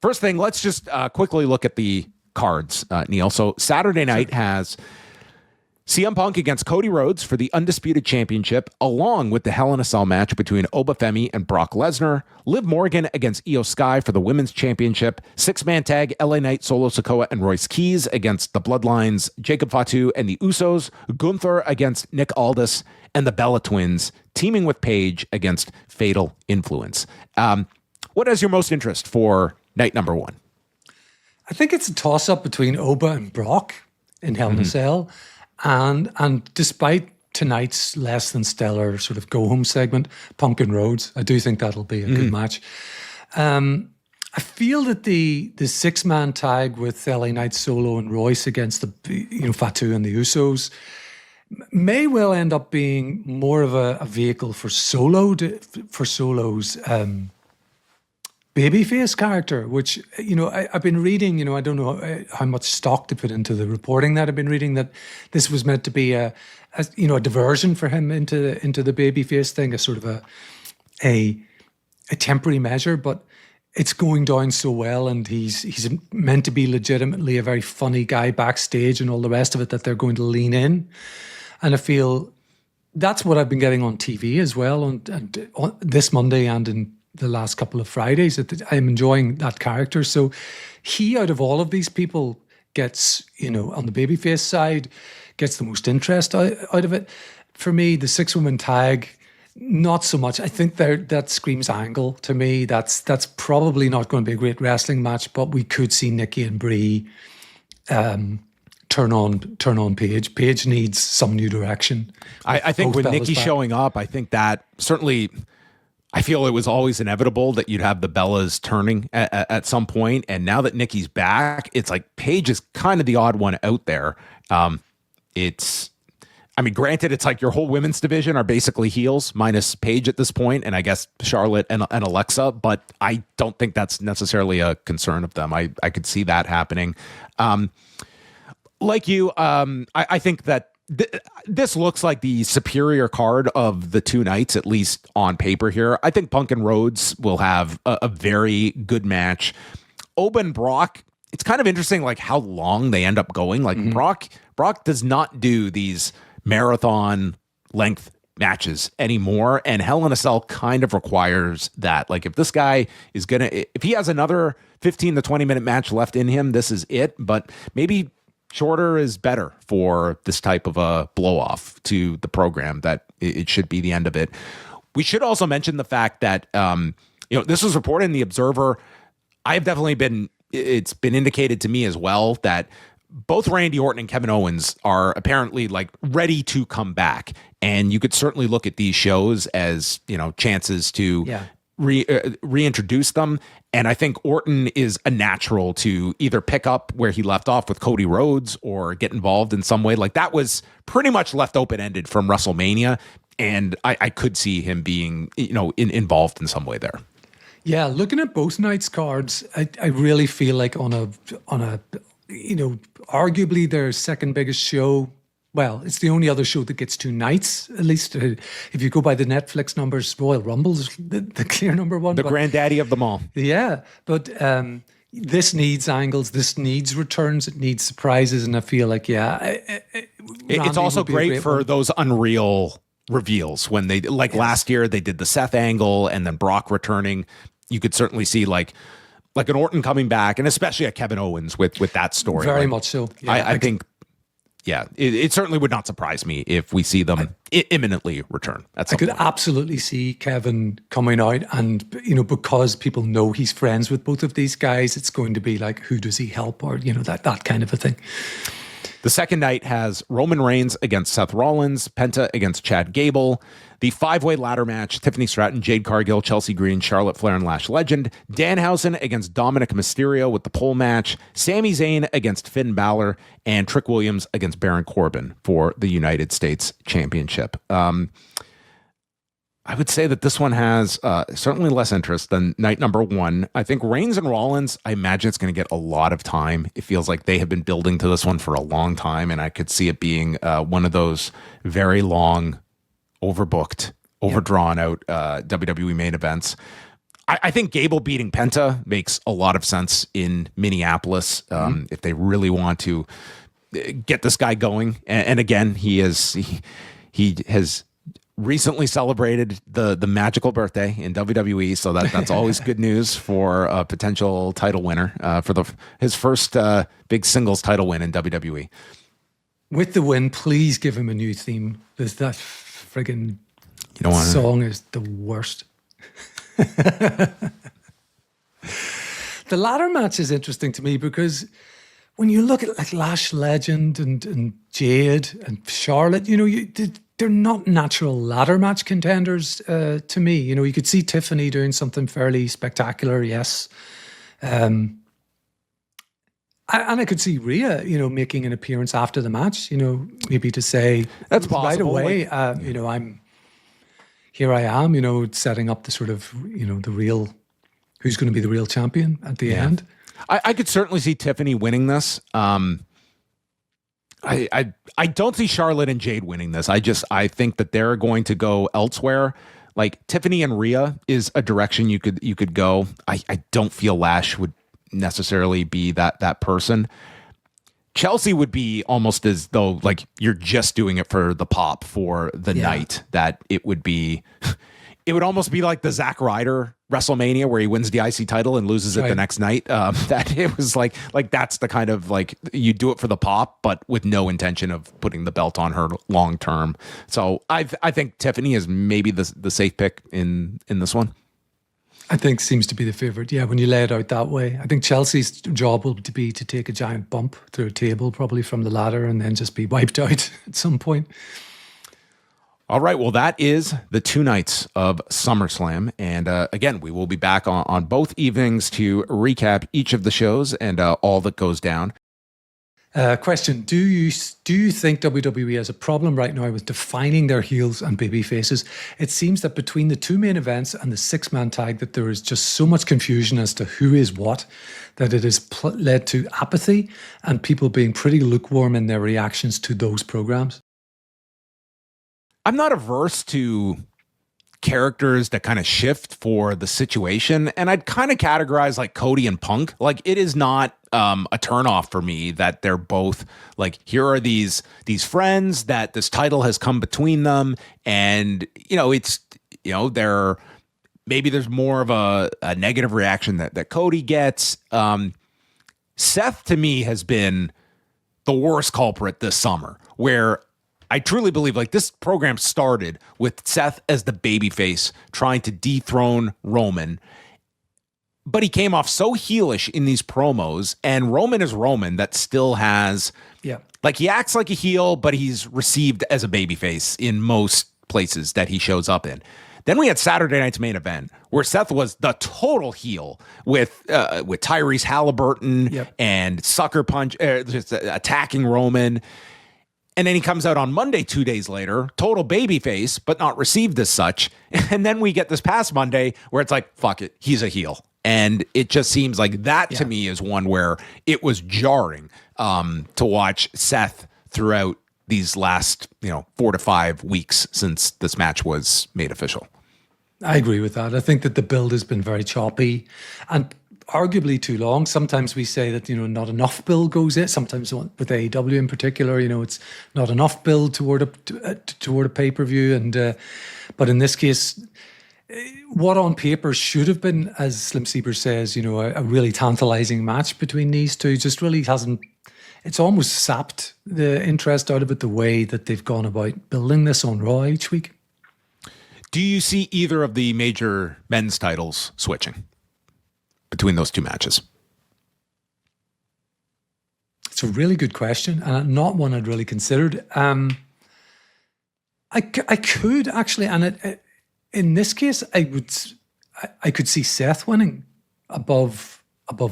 First thing, let's just quickly look at the cards, Neil. So Saturday night has CM Punk against Cody Rhodes for the Undisputed Championship, along with the Hell in a Cell match between Oba Femi and Brock Lesnar. Liv Morgan against Io Sky for the Women's Championship. Six-man tag, LA Knight, Solo Sikoa, and Royce Keys against the Bloodlines, Jacob Fatu and the Usos. Gunther against Nick Aldis and the Bella Twins, teaming with Paige against Fatal Influence. What has your most interest for night number one? I think it's a toss-up between Oba and Brock in Hell in a Cell. And despite tonight's less than stellar sort of go home segment, Punk and Rhodes, I do think that'll be a good match. I feel that the six-man tag with LA Knight, Solo, and Royce against the Fatu and the Usos may well end up being more of a vehicle for Solo's babyface character, which, I've been reading, I don't know how much stock to put into the reporting that I've been reading, that this was meant to be a diversion for him into the babyface thing, a sort of a temporary measure, but it's going down so well, and he's meant to be legitimately a very funny guy backstage and all the rest of it, that they're going to lean in. And I feel that's what I've been getting on TV as well, and on this Monday and in the last couple of Fridays. I'm enjoying that character. So he, out of all of these people, gets, on the babyface side, gets the most interest out of it. For me, the six-woman tag, not so much. I think that screams angle to me. That's probably not going to be a great wrestling match, but we could see Nikki and Brie turn on Paige. Paige needs some new direction. I think with Nikki showing up, I think that certainly, I feel it was always inevitable that you'd have the Bellas turning at some point. And now that Nikki's back, it's like Paige is kind of the odd one out there. Granted, it's like your whole women's division are basically heels minus Paige at this point, and I guess Charlotte and Alexa, but I don't think that's necessarily a concern of them. I could see that happening. Like you, I think that this looks like the superior card of the two nights, at least on paper here. I think Punk and Rhodes will have a very good match. Oba and Brock, it's kind of interesting like how long they end up going. Like Brock does not do these marathon length matches anymore, and Hell in a Cell kind of requires that. Like if this guy is if he has another 15 to 20 minute match left in him, this is it. But maybe shorter is better for this type of a blow off to the program, that it should be the end of it. We should also mention the fact that, this was reported in the Observer. It's been indicated to me as well that both Randy Orton and Kevin Owens are apparently like ready to come back. And you could certainly look at these shows as, chances to reintroduce them. And I think Orton is a natural to either pick up where he left off with Cody Rhodes or get involved in some way. Like that was pretty much left open-ended from WrestleMania. And I could see him being, involved in some way there. Yeah, looking at both nights' cards, I really feel like on a arguably their second biggest show. Well, it's the only other show that gets two nights, at least. If you go by the Netflix numbers, Royal Rumble's the clear number one. The granddaddy of them all. Yeah, but this needs angles, this needs returns, it needs surprises, and I feel like, it's also great for those unreal reveals when they, last year, they did the Seth angle and then Brock returning. You could certainly see like an Orton coming back, and especially a Kevin Owens with that story. Very much so. Yeah, I think... Yeah, it certainly would not surprise me if we see them imminently return. I could absolutely see Kevin coming out, and because people know he's friends with both of these guys, it's going to be like, who does he help, or that kind of a thing. The second night has Roman Reigns against Seth Rollins, Penta against Chad Gable, the five-way ladder match, Tiffany Stratton, Jade Cargill, Chelsea Green, Charlotte Flair, and Lash Legend, Danhausen against Dominic Mysterio with the pole match, Sami Zayn against Finn Balor, and Trick Williams against Baron Corbin for the United States Championship. I would say that this one has certainly less interest than night number one. I think Reigns and Rollins, I imagine it's going to get a lot of time. It feels like they have been building to this one for a long time, and I could see it being one of those very long, overbooked, overdrawn out WWE main events. I think Gable beating Penta makes a lot of sense in Minneapolis if they really want to get this guy going. And again, he has recently celebrated the magical birthday in WWE, so that's always good news for a potential title winner for his first big singles title win in WWE. With the win, please give him a new theme. That friggin' song is the worst. The ladder match is interesting to me because when you look at like Lash Legend and Jade and Charlotte, they're not natural ladder match contenders to me. You could see Tiffany doing something fairly spectacular, yes. And I could see Rhea, making an appearance after the match, maybe to say that's possible. Right away, here I am, setting up the sort of, the real, who's going to be the real champion at the end. I could certainly see Tiffany winning this. I don't see Charlotte and Jade winning this. I think that they're going to go elsewhere. Like Tiffany and Rhea is a direction you could go. I don't feel Lash would necessarily be that person. Chelsea would be almost as though like you're just doing it for the pop for the night, that it would almost be like the Zack Ryder WrestleMania where he wins the IC title and loses it the next night. That it was like that's the kind of like you do it for the pop, but with no intention of putting the belt on her long term. So I think Tiffany is maybe the safe pick in this one. I think seems to be the favorite. Yeah, when you lay it out that way. I think Chelsea's job will be to take a giant bump through a table, probably from the ladder, and then just be wiped out at some point. All right, well, that is the 2 nights of SummerSlam. And again, we will be back on both evenings to recap each of the shows and all that goes down. Question, do you think WWE has a problem right now with defining their heels and baby faces? It seems that between the 2 main events and the 6-man tag that there is just so much confusion as to who is what, that it has led to apathy and people being pretty lukewarm in their reactions to those programs. I'm not averse to characters that kind of shift for the situation, and I'd kind of categorize like Cody and Punk. Like it is not a turnoff for me that they're both like, here are these friends that this title has come between them, and it's they're maybe there's more of a negative reaction that Cody gets. Seth to me has been the worst culprit this summer, where I truly believe like this program started with Seth as the babyface trying to dethrone Roman, but he came off so heelish in these promos, and Roman is Roman that still has, like he acts like a heel, but he's received as a babyface in most places that he shows up in. Then we had Saturday night's main event where Seth was the total heel with Tyrese Halliburton and sucker punch, just attacking Roman. And then he comes out on Monday 2 days later, total babyface, but not received as such. And then we get this past Monday where it's like, fuck it, he's a heel. And it just seems like that to me is one where it was jarring to watch Seth throughout these last 4 to 5 weeks since this match was made official. I agree with that. I think that the build has been very choppy and arguably too long. Sometimes we say that, not enough build goes in. Sometimes with AEW in particular, it's not enough build toward a pay-per-view. And but in this case, what on paper should have been, as Slim Sieber says, a really tantalizing match between these two just really hasn't. It's almost sapped the interest out of it, the way that they've gone about building this on Raw each week. Do you see either of the major men's titles switching between those 2 matches? It's a really good question, and not one I'd really considered. I could actually, and in this case, I could see Seth winning above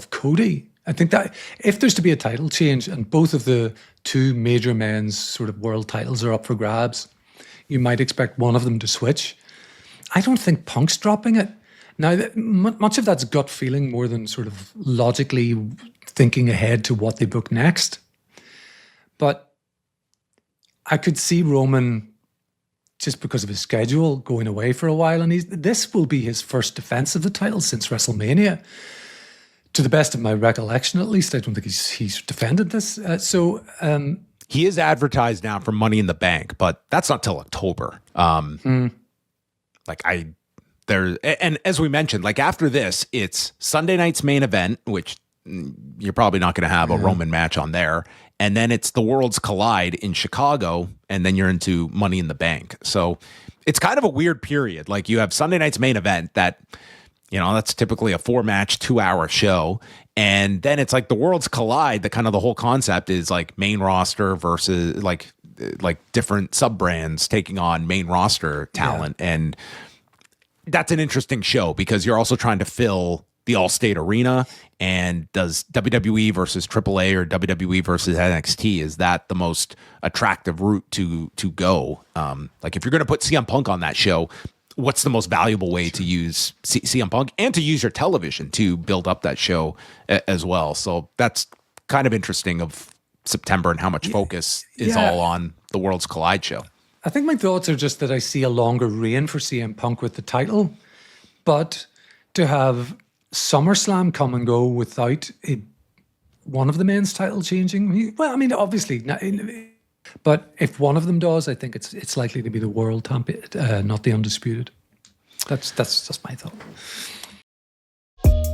Cody. I think that if there's to be a title change and both of the 2 major men's sort of world titles are up for grabs, you might expect one of them to switch. I don't think Punk's dropping it. Now, much of that's gut feeling more than sort of logically thinking ahead to what they book next. But I could see Roman just because of his schedule going away for a while. And this will be his first defense of the title since WrestleMania. To the best of my recollection, at least, I don't think he's defended this. He is advertised now for Money in the Bank, but that's not till October. And as we mentioned, like after this, it's Sunday night's main event, which you're probably not going to have a Roman match on there. And then it's the Worlds Collide in Chicago, and then you're into Money in the Bank. So it's kind of a weird period. Like you have Sunday night's main event that, that's typically a 4-match, 2-hour show. And then it's like the Worlds Collide, the whole concept is like main roster versus like different sub-brands taking on main roster talent. Yeah. And that's an interesting show because you're also trying to fill the Allstate Arena. And does WWE versus AAA or WWE versus NXT, is that the most attractive route to go? Like if you're going to put CM Punk on that show, what's the most valuable way to use CM Punk and to use your television to build up that show as well? So that's kind of interesting of September and how much focus is all on the Worlds Collide show. I think my thoughts are just that I see a longer reign for CM Punk with the title, but to have SummerSlam come and go without one of the men's title changing. Well, I mean, obviously, but if one of them does, I think it's likely to be the world champion, not the undisputed. That's just my thought.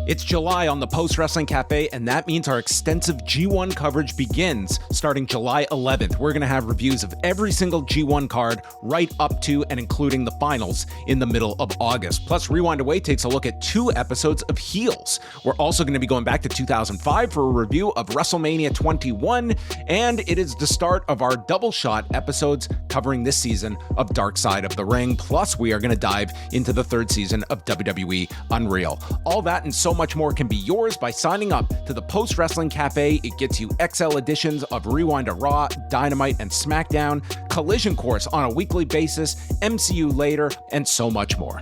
It's July on the Post Wrestling Cafe, and that means our extensive G1 coverage begins starting July 11th. We're going to have reviews of every single G1 card right up to and including the finals in the middle of August. Plus, Rewind Away takes a look at 2 episodes of Heels. We're also going to be going back to 2005 for a review of WrestleMania 21, and it is the start of our double shot episodes covering this season of Dark Side of the Ring. Plus, we are going to dive into the 3rd season of WWE Unreal. All that and so much more can be yours by signing up to the Post Wrestling Cafe. It gets you XL editions of Rewind to Raw, Dynamite, and SmackDown, Collision Course on a weekly basis, MCU later, and so much more.